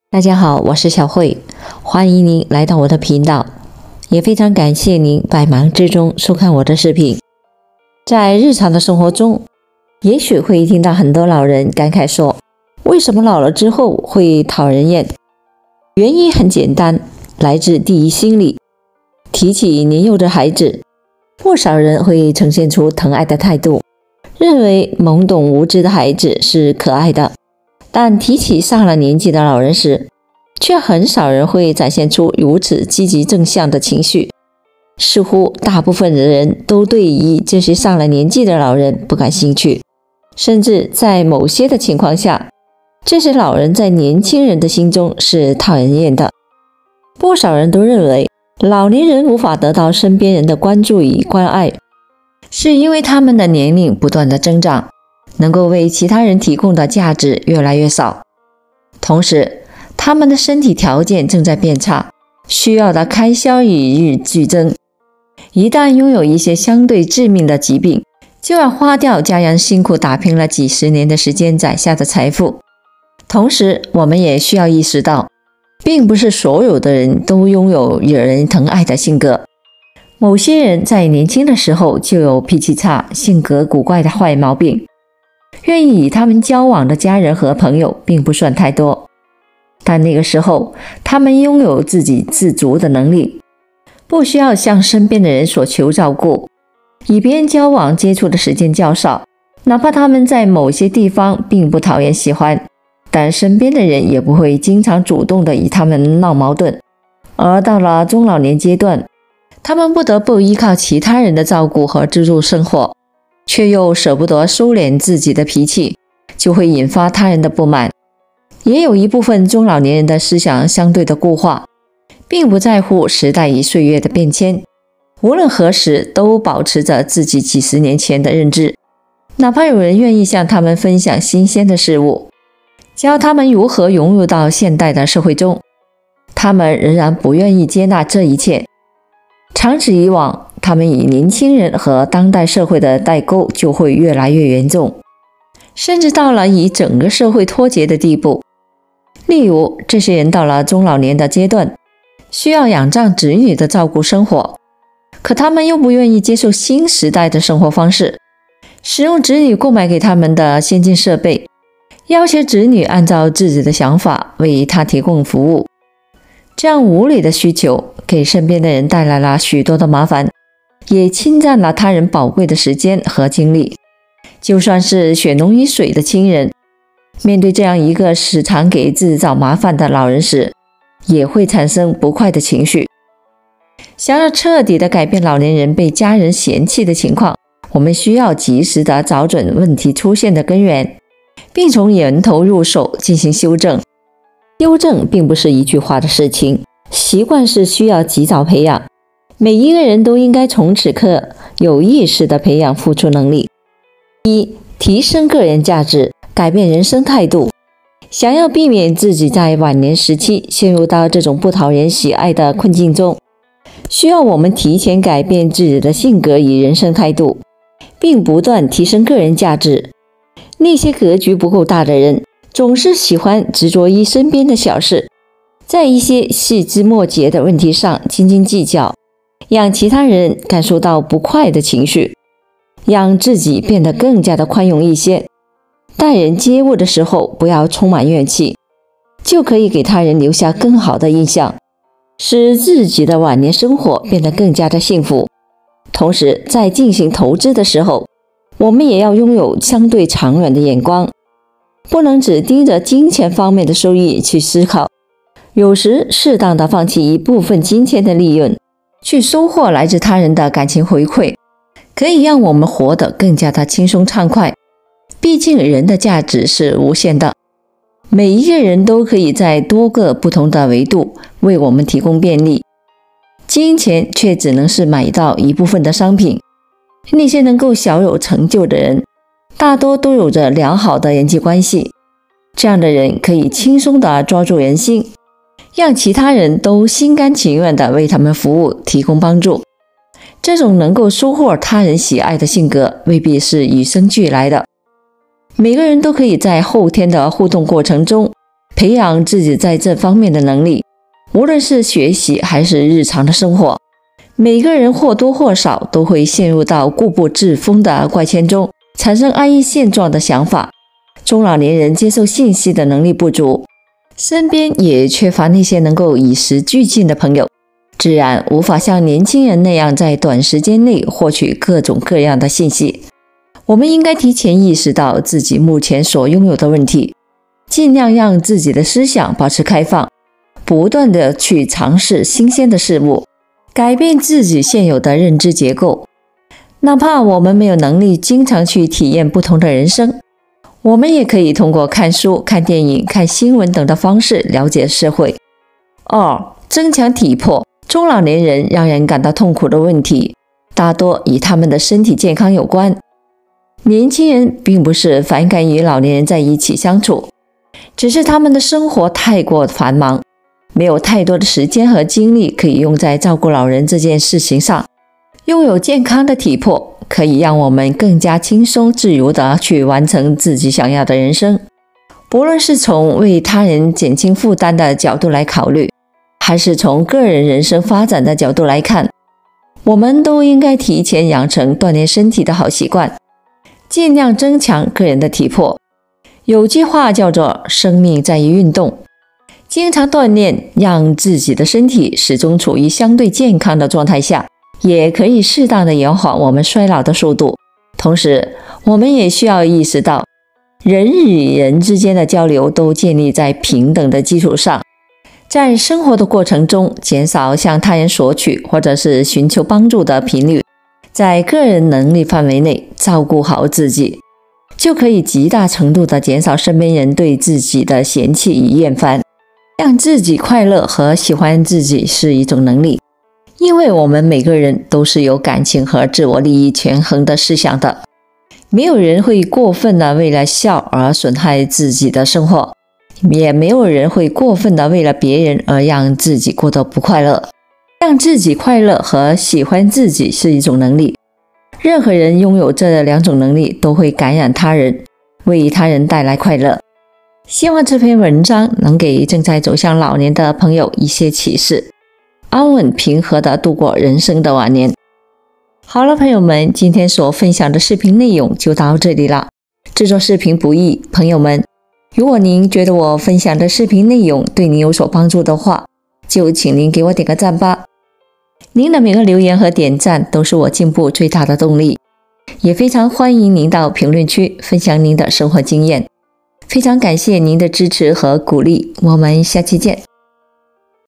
大家好，我是小慧，欢迎您来到我的频道，也非常感谢您百忙之中收看我的视频。在日常的生活中，也许会听到很多老人感慨说，为什么老了之后会讨人厌？原因很简单，来自第一心理。提起年幼的孩子，不少人会呈现出疼爱的态度，认为懵懂无知的孩子是可爱的。但提起上了年纪的老人时，却很少人会展现出如此积极正向的情绪。似乎大部分的人都对于这些上了年纪的老人不感兴趣，甚至在某些的情况下，这些老人在年轻人的心中是讨人厌的。不少人都认为，老年人无法得到身边人的关注与关爱，是因为他们的年龄不断的增长，能够为其他人提供的价值越来越少。同时，他们的身体条件正在变差，需要的开销与日俱增。一旦拥有一些相对致命的疾病，就要花掉家人辛苦打拼了几十年的时间攒下的财富。同时，我们也需要意识到，并不是所有的人都拥有惹人疼爱的性格。某些人在年轻的时候就有脾气差、性格古怪的坏毛病，愿意与他们交往的家人和朋友并不算太多，但那个时候他们拥有自给自足的能力，不需要向身边的人所求照顾，与别人交往接触的时间较少，哪怕他们在某些地方并不讨人喜欢，但身边的人也不会经常主动的与他们闹矛盾。而到了中老年阶段，他们不得不依靠其他人的照顾和资助生活，却又舍不得收敛自己的脾气，就会引发他人的不满。也有一部分中老年人的思想相对的固化，并不在乎时代与岁月的变迁，无论何时都保持着自己几十年前的认知。哪怕有人愿意向他们分享新鲜的事物，教他们如何融入到现代的社会中，他们仍然不愿意接纳这一切。长此以往，他们与年轻人和当代社会的代沟就会越来越严重，甚至到了与整个社会脱节的地步。例如，这些人到了中老年的阶段，需要仰仗子女的照顾生活，可他们又不愿意接受新时代的生活方式，使用子女购买给他们的先进设备，要求子女按照自己的想法为他提供服务。这样无理的需求给身边的人带来了许多的麻烦，也侵占了他人宝贵的时间和精力。就算是血浓于水的亲人，面对这样一个时常给自己找麻烦的老人时，也会产生不快的情绪。想要彻底的改变老年人被家人嫌弃的情况，我们需要及时的找准问题出现的根源，并从源头入手进行修正。纠正并不是一句话的事情，习惯是需要及早培养。每一个人都应该从此刻有意识地培养付出能力。一、提升个人价值，改变人生态度。想要避免自己在晚年时期陷入到这种不讨人喜爱的困境中，需要我们提前改变自己的性格与人生态度，并不断提升个人价值。那些格局不够大的人，总是喜欢执着于身边的小事，在一些细枝末节的问题上斤斤计较，让其他人感受到不快的情绪，让自己变得更加的宽容一些。待人接物的时候，不要充满怨气，就可以给他人留下更好的印象，使自己的晚年生活变得更加的幸福。同时，在进行投资的时候，我们也要拥有相对长远的眼光，不能只盯着金钱方面的收益去思考，有时适当的放弃一部分金钱的利润，去收获来自他人的感情回馈，可以让我们活得更加的轻松畅快。毕竟人的价值是无限的，每一个人都可以在多个不同的维度为我们提供便利，金钱却只能是买到一部分的商品。那些能够小有成就的人，大多都有着良好的人际关系，这样的人可以轻松地抓住人心，让其他人都心甘情愿地为他们服务，提供帮助。这种能够收获他人喜爱的性格，未必是与生俱来的。每个人都可以在后天的互动过程中培养自己在这方面的能力。无论是学习还是日常的生活，每个人或多或少都会陷入到固步自封的怪圈中，产生安逸现状的想法。中老年人接受信息的能力不足，身边也缺乏那些能够与时俱进的朋友，自然无法像年轻人那样在短时间内获取各种各样的信息。我们应该提前意识到自己目前所拥有的问题，尽量让自己的思想保持开放，不断地去尝试新鲜的事物，改变自己现有的认知结构。哪怕我们没有能力经常去体验不同的人生，我们也可以通过看书、看电影、看新闻等的方式了解社会。2. 增强体魄。中老年人让人感到痛苦的问题，大多与他们的身体健康有关。年轻人并不是反感与老年人在一起相处，只是他们的生活太过繁忙，没有太多的时间和精力可以用在照顾老人这件事情上。拥有健康的体魄，可以让我们更加轻松自由地去完成自己想要的人生。不论是从为他人减轻负担的角度来考虑，还是从个人人生发展的角度来看，我们都应该提前养成锻炼身体的好习惯，尽量增强个人的体魄。有句话叫做生命在于运动，经常锻炼，让自己的身体始终处于相对健康的状态下，也可以适当的延缓我们衰老的速度。同时，我们也需要意识到，人与人之间的交流都建立在平等的基础上，在生活的过程中，减少向他人索取或者是寻求帮助的频率，在个人能力范围内照顾好自己，就可以极大程度地减少身边人对自己的嫌弃与厌烦。让自己快乐和喜欢自己是一种能力，因为我们每个人都是有感情和自我利益权衡的思想的，没有人会过分的为了笑而损害自己的生活，也没有人会过分的为了别人而让自己过得不快乐。让自己快乐和喜欢自己是一种能力，任何人拥有这两种能力都会感染他人，为他人带来快乐。希望这篇文章能给正在走向老年的朋友一些启示，安稳平和地度过人生的晚年。好了，朋友们，今天所分享的视频内容就到这里了。制作视频不易，朋友们，如果您觉得我分享的视频内容对您有所帮助的话，就请您给我点个赞吧。您的每个留言和点赞都是我进步最大的动力，也非常欢迎您到评论区分享您的生活经验。非常感谢您的支持和鼓励，我们下期见。